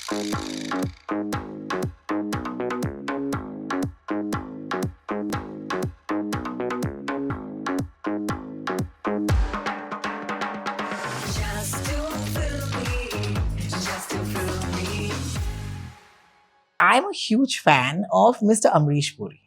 I'm a huge fan of Mr. Amrish Puri.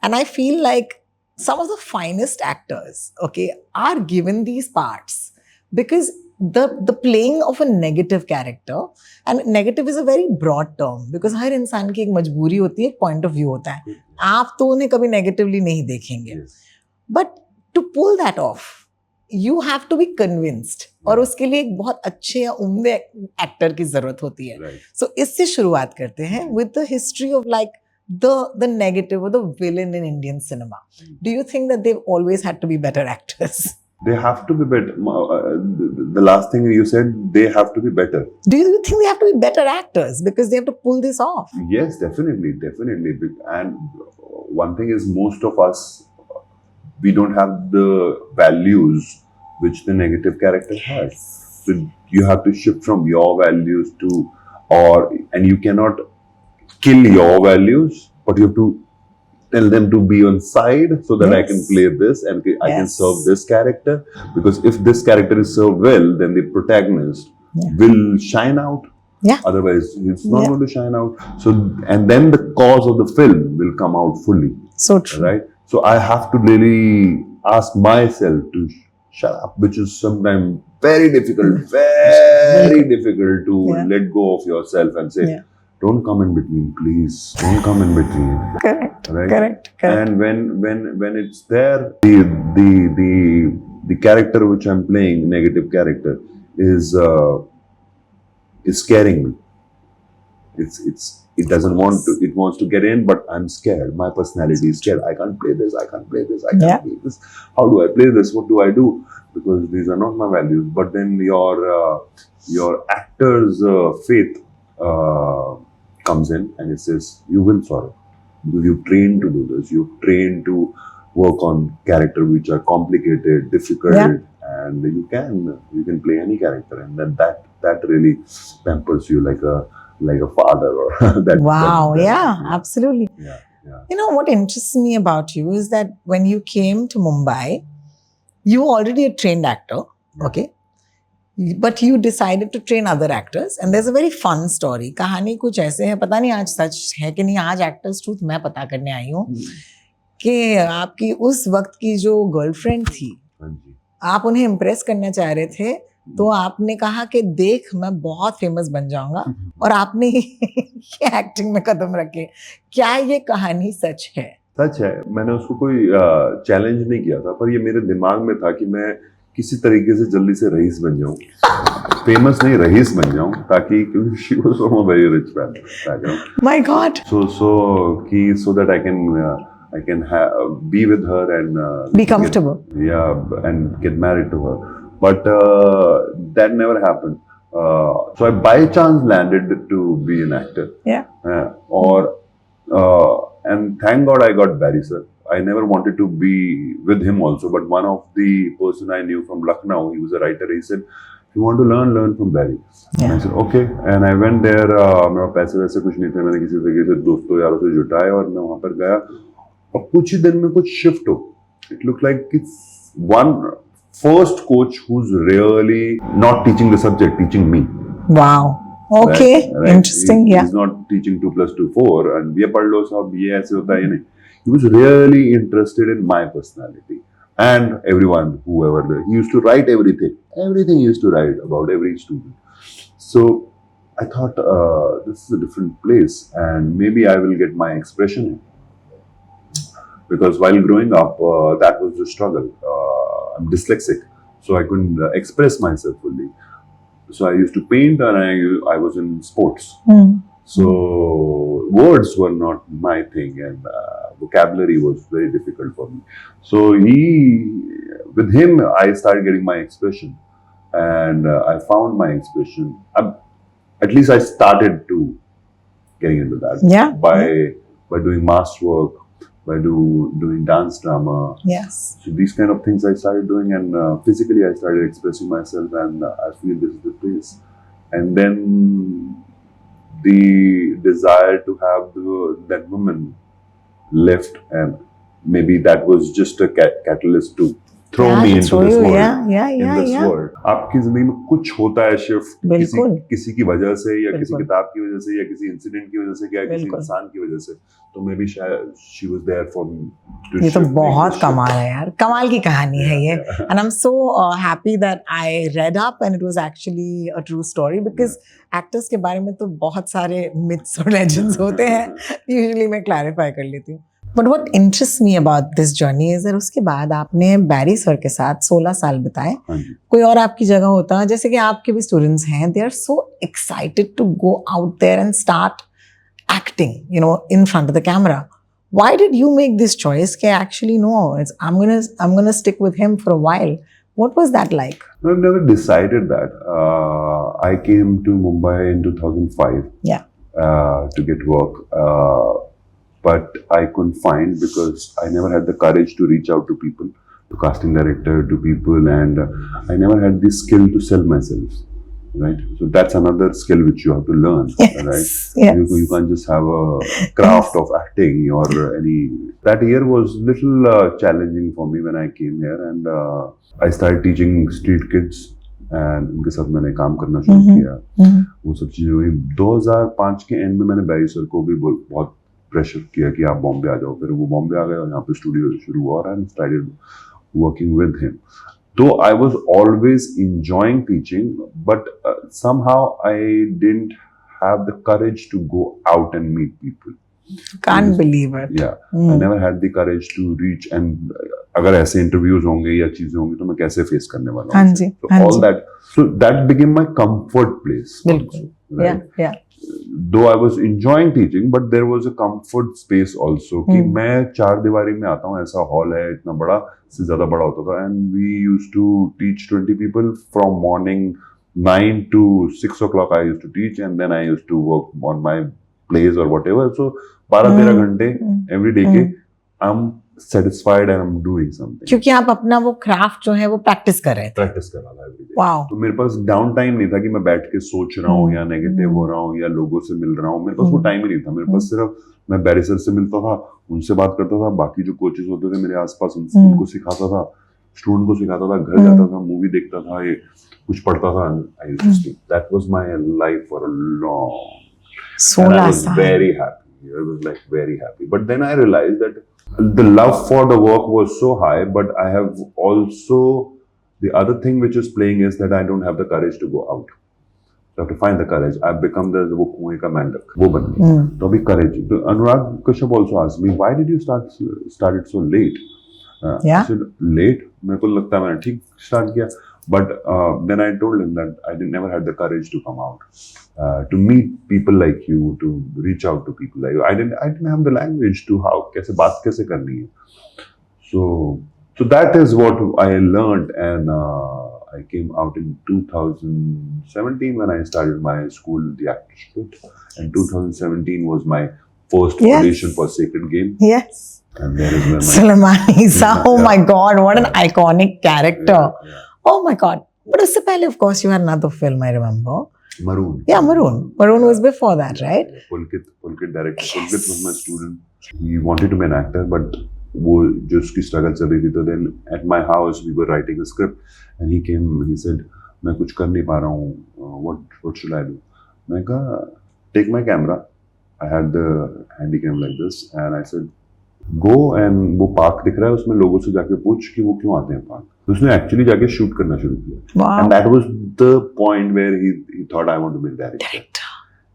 And I feel like some of the finest actors, okay, are given these parts because the playing of a negative character, and negative is a very broad term because हर इंसान की एक मजबूरी होती है, एक point of view होता है. आप तो उन्हें कभी negatively नहीं देखेंगे. But to pull that off, you have to be convinced. और उसके लिए एक बहुत अच्छे या उम्दे एक्टर की जरूरत होती है. So इससे शुरुआत करते हैं with the history of like the negative or the villain in Indian cinema. Do you think that they've always had to be better actors? They have to be better. The last thing you said, they have to be better. Do you think they have to be better actors because they have to pull this off? Yes, definitely. And one thing is, most of us, we don't have the values which the negative character has. So you have to shift from your values to, and you cannot kill your values, but you have to tell them to be on side so that I can play this and I can serve this character. Because if this character is served well, then the protagonist will shine out. Otherwise, it's not going to shine out. So, and then the cause of the film will come out fully. So true. Right? So I have to really ask myself to shut up, which is sometimes very difficult, to let go of yourself and say, don't come in between, please. Don't come in between. Correct. Right? Correct. And when it's there, the character which I'm playing, negative character, is scaring me. It doesn't want to. It wants to get in, but I'm scared. My personality is scared. I can't play this. I can't play this. I can't play this. How do I play this? What do I do? Because these are not my values. But then your actor's faith comes in and it says, you will solve it. Because you've trained to do this. You've trained to work on characters which are complicated, difficult, and you can play any character, and that really pampers you like a father or that. Wow, that, absolutely. Yeah. You know what interests me about you is that when you came to Mumbai, you were already a trained actor, okay? But you decided to train other actors, and there's a very fun story. कहानी कुछ ऐसे है, पता नहीं आज सच है कि नहीं, आज एक्टर्स ट्रूथ मैं पता करने आई हूँ कि आपकी उस वक्त की जो गर्लफ्रेंड थी, आप उन्हें इम्प्रेस करना चाह रहे थे, तो आपने कहा कि देख मैं बहुत फेमस बन जाऊंगा, और आपने ये एक्टिंग में कदम रखे. क्या ये कहानी सच है? सच है. मैंने उसको कोई चैलेंज नहीं किया था, पर ये मेरे दिमाग में था कि मैं किसी तरीके से जल्दी से रईस बन जाऊं, फेमस नहीं रईस बन जाऊं, ताकि क्योंकि she was from a very rich background. My God. So that I can be with her and be comfortable. And get married to her. But that never happened. So I by chance landed to be an actor. And thank God I got Barry sir. I never wanted to be with him also, but one of the person I knew from Lucknow, he was a writer, he said, if you want to learn from Barry. And I said, okay. And I went there, मेरा पैसे वैसे कुछ नहीं थे, मैंने किसी तरीके से दोस्तों यारों से जुटाए और मैं वहाँ पर गया, और कुछ ही दिन में कुछ shift हो. It looked like it's one first coach who's really not teaching the subject, teaching me. Wow. Okay. Right? Interesting. He's not teaching 2 + 2 4 and ये पढ़ लो सब ये ऐसे होता है नहीं. He was really interested in my personality and everyone, whoever there. He used to write everything. Everything he used to write about every student. So I thought this is a different place and maybe I will get my expression in. Because while growing up, that was the struggle. I'm dyslexic, so I couldn't express myself fully. So I used to paint and I was in sports. So words were not my thing and vocabulary was very difficult for me. So with him, I started getting my expression and I found my expression. At least I started to getting into that by doing mass work, by doing dance drama. Yes. So these kind of things I started doing and physically I started expressing myself and I feel this is the place. And then the desire to have that woman left, and maybe that was just a catalyst to throw me into this world. In this world, आपकी जिंदगी में कुछ होता है shift किसी की वजह से या किसी किताब की वजह से या किसी इंसिडेंट की वजह से या किसी इंसान की वजह से, तो मे बी शायद she was there for me to ये तो बहुत कमाल है यार, कमाल की कहानी है ये. And I'm so happy that I read up and it was actually a true story, because actors के बारे में तो बहुत सारे myths और legends होते हैं, usually मैं clarify कर लेती हूँ. But what interests me about this journey is that उसके बाद आपने बैरी सर के साथ 16 साल बिताए. कोई और आपकी जगह होता, जैसे कि आपके भी स्टूडेंट्स हैं, they are so excited to go out there and start acting, you know, in front of the camera. Why did you make this choice? कि actually no, I'm gonna stick with him for a while. What was that like? I've never decided that. I came to Mumbai in 2005. Yeah. To get work. But I couldn't find, because I never had the courage to reach out to people, to casting director, to people, and I never had the skill to sell myself, right? So that's another skill which you have to learn, right? Yes. You can't just have a craft of acting or any. That year was little challenging for me when I came here, and I started teaching street kids. And उनके साथ मैंने काम करना शुरू किया. वो सब चीजें हुई. 2005 के एंड में मैंने बैरी सर को भी बहुत प्रेशर किया कि आप बॉम्बे आ जाओ. फिर वो बॉम्बे आ गए और यहाँ पे स्टूडियो शुरू हुआ और I started working with him. तो I was always enjoying teaching, but somehow I didn't have the courage to go out and meet people. Can't believe it. Yeah, I never had the courage to reach, and अगर ऐसे interviews होंगे या चीजें होंगी तो मैं कैसे face करने वाला हूँ. So all that, so that became my comfort place. बिल्कुल. Right? Yeah. Though I was enjoying teaching, but there was a comfort space also. कि मैं 4 दीवारी में आता हूँ, ऐसा हॉल है इतना बड़ा, से ज्यादा बड़ा होता था, and we used to teach 20 people from morning 9 to 6 o'clock. I used to teach, and then I used to work on my plays or whatever. So 12-13 घंटे every day के I'm satisfied and I'm doing something. क्योंकि आप अपना वो craft जो है वो practice कर रहे थे. प्रैक्टिस कर रहा था every day. Wow. तो मेरे पास डाउन टाइम नहीं था कि मैं बैठ के सोच रहा हूँ या नेगेटिव हो रहा हूँ या लोगों से मिल रहा हूँ. मेरे पास वो टाइम ही नहीं था. मेरे पास सिर्फ मैं बैरी सर से मिलता था, उनसे बात करता था, बाकी जो कोचेस होते थे मेरे आसपास उनको सिखाता था, स्टूडेंट को सिखाता था, घर जाता था, मूवी देखता था, ये कुछ पढ़ता था. I used to sleep. That was my life for a long. And I was very happy. I was like very happy. But then I realized that the love for the work was so high, but I have also, the other thing which is playing is that I don't have the courage to go out. So I have to find the courage. I've become वो कुएं का मेंढक, वो बन गया. तो अभी courage. तो Anurag Kashyap also asked me, why did you start it so late? I said late. मेरे को लगता है मैंने ठीक start किया. But then I told him that I never had the courage to come out, to meet people like you, to reach out to people like you. I didn't have the language to कैसे बात कैसे करनी है. So that is what I learned, and I came out in 2017 when I started my school, the Actors School, and 2017 was my first audition for Sacred Game. Yes. And there is where Sulaiman Isa. Oh my God, what an iconic character. Yeah. Oh my God. But उससे पहले, of course, you had another film, I remember. Maroon. Yeah, Maroon. Maroon was before that, right? Pulkit director. Yes. Pulkit was my student. He wanted to be an actor, but वो जो उसकी struggle चल रही थी, तो then at my house we were writing a script, and he came. He said, मैं कुछ कर नहीं पा रहा हूँ. What should I do? मैं कहा, take my camera. I had the handycam like this, and I said, go and वो पार्क दिख रहा है, उसमें लोगों से जाके पूछ कि वो क्यों आते हैं पार्क. तो उसने एक्चुअली जाके शूट करना शुरू किया. And that was the point where he thought I want to be a director.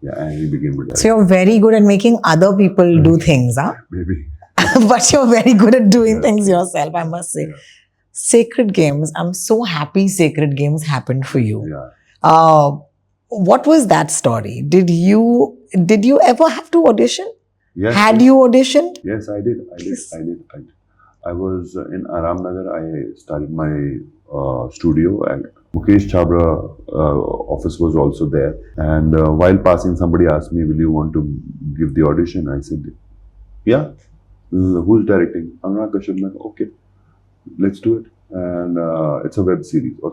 Yeah, and he became a director. So you're very good at making other people do things, huh? Maybe. But you're very good at doing things yourself, I must say. Yeah. Sacred Games. I'm so happy Sacred Games happened for you. Yeah. What was that story? Did you ever have to audition? Yes. Had you auditioned? Yes, I did. I was in Aram Nagar. I started my studio, and Mukesh Chabra office was also there. And while passing, somebody asked me, "Will you want to give the audition?" I said, "Yeah." Who's directing? Anurag Kashyap. Okay, let's do it. And it's a web series. और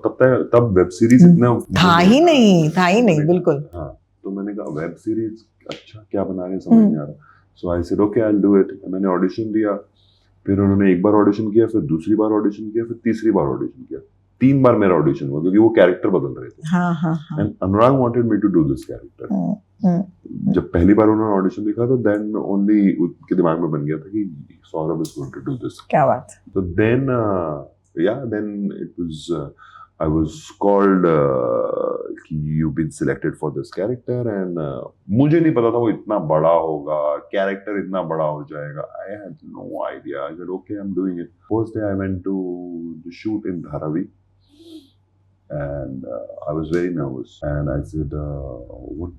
तब web series इतना था ही नहीं बिल्कुल. हाँ, तो मैंने कहा web series अच्छा क्या बना रहे हैं समझ नहीं आ रहा. So I said okay I'll do it. मैंने ऑडिशन दिया, फिर उन्होंने एक बार ऑडिशन किया, फिर दूसरी बार ऑडिशन किया, फिर तीसरी बार ऑडिशन किया. 3 बार मेरा ऑडिशन हुआ क्योंकि वो कैरेक्टर बदल रहे थे. हाँ हाँ हाँ. And Anurag wanted me to do this character. जब पहली बार उन्होंने ऑडिशन देखा तो देन ओनली उनके दिमाग में बन गया था कि Saurabh is going to do this. क्या बात. So then, then it was, I was called, you've been selected for this character and मुझे नहीं पता था वो इतना बड़ा होगा, character इतना बड़ा हो जाएगा. I had no idea. I said, okay, I'm doing it. First day I went to the shoot in Dharavi and I was very nervous and I said, what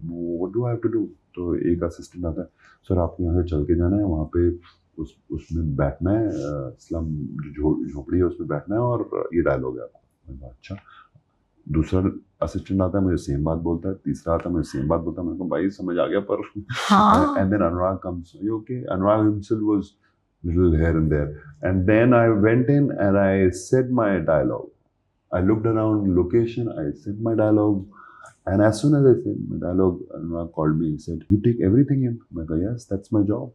do I have to do? तो एक assistant आता है, sir आपको यहाँ से चल के जाना है, वहाँ पे उसमें बैठना है, स्लम जो झोपड़ी है उसमें बैठना है और ये डायलॉग है आपको. मैंने कहा अच्छा. दूसरा असिस्टेंट आता है, मुझे सेम बात बोलता है. तीसरा आता है, मुझे सेम बात बोलता है. मैंने कहा भाई समझ आ गया पर. And then Anurag comes. Okay, Anurag himself was little here and there. And then I went in and I said my dialogue. I looked around location, I said my dialogue. And as soon as I said my dialogue, Anurag called me and said, you take everything in. I go, yes, that's my job.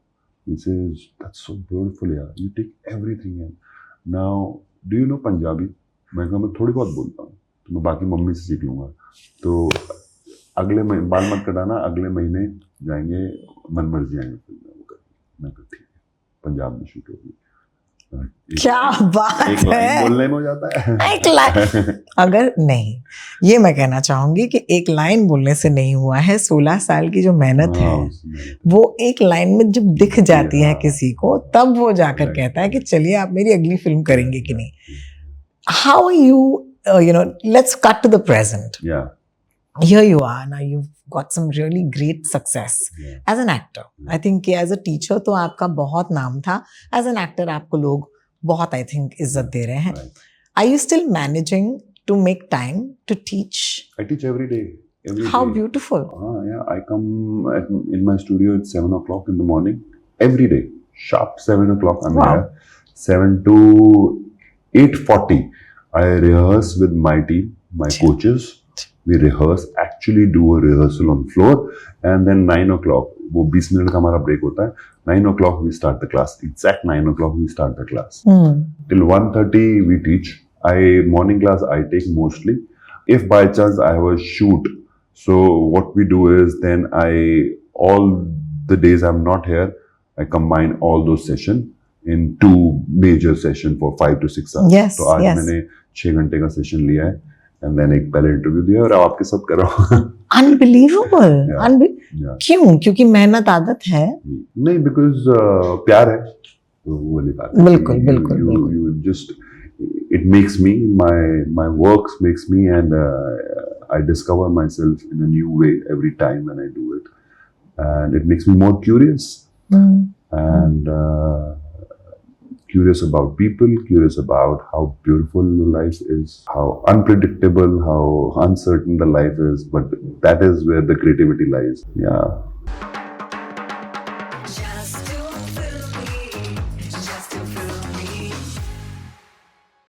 He says, that's so beautiful, yeah. You take everything in. Now, do you know Punjabi? मैं कहा मैं थोड़ी बहुत बोलता हूँ, तो मैं बाकी मम्मी से सीख लूँगा. तो अगले महीने बाल मत कटाना, अगले महीने जाएंगे, मन मर्जी आएंगे फिल्म में. वो कर मैं कहा ठीक है, पंजाब में शूट होगी. क्या बात एक है. लाइन बोलने में हो जाता है. एक लाइन अगर नहीं, ये मैं कहना चाहूंगी कि एक लाइन बोलने से नहीं हुआ है. 16 साल की जो मेहनत है वो एक लाइन में जब दिख जाती है किसी को, तब वो जाकर कहता है कि चलिए आप मेरी अगली फिल्म करेंगे कि नहीं. How are you let's cut to the present. Yeah. Here you are now, you've got some really great success Yeah. as an actor. I think कि as a teacher तो आपका बहुत नाम था. As an actor आपको लोग बहुत I think इज्जत दे रहे हैं. Right. Are you still managing to make time to teach? I teach every day. How beautiful. Yeah, I come in my studio at 7 o'clock in the morning every day. Sharp 7 o'clock I'm Wow. here. 7 to 8:40. I rehearse with my team, my coaches. We rehearse, actually do a rehearsal on floor, and then 9 o'clock, वो 20 minute का हमारा break होता है. 9 o'clock we start the class. Exact 9 o'clock we start the class. Till 1:30 we teach. Morning class I take mostly. If by chance I have a shoot, so what we do is then all the days I'm not here, I combine all those sessions in 2 major sessions for 5 to 6 hours. Yes, तो आज yes. मैंने 6 घंटे का session लिया है. And then एक पहले interview दिया और आपके साथ कर रहा हूँ. Unbelievable. Yeah. Yeah. क्यों? क्योंकि मेहनत आदत है. नहीं, because प्यार है तो वो वाली बात है. बिल्कुल बिल्कुल बिल्कुल. You just it makes me my works makes me and I discover myself in a new way every time when I do it, and it makes me more curious and curious about people, curious about how beautiful life is, how unpredictable, how uncertain the life is, but that is where the creativity lies. Yeah.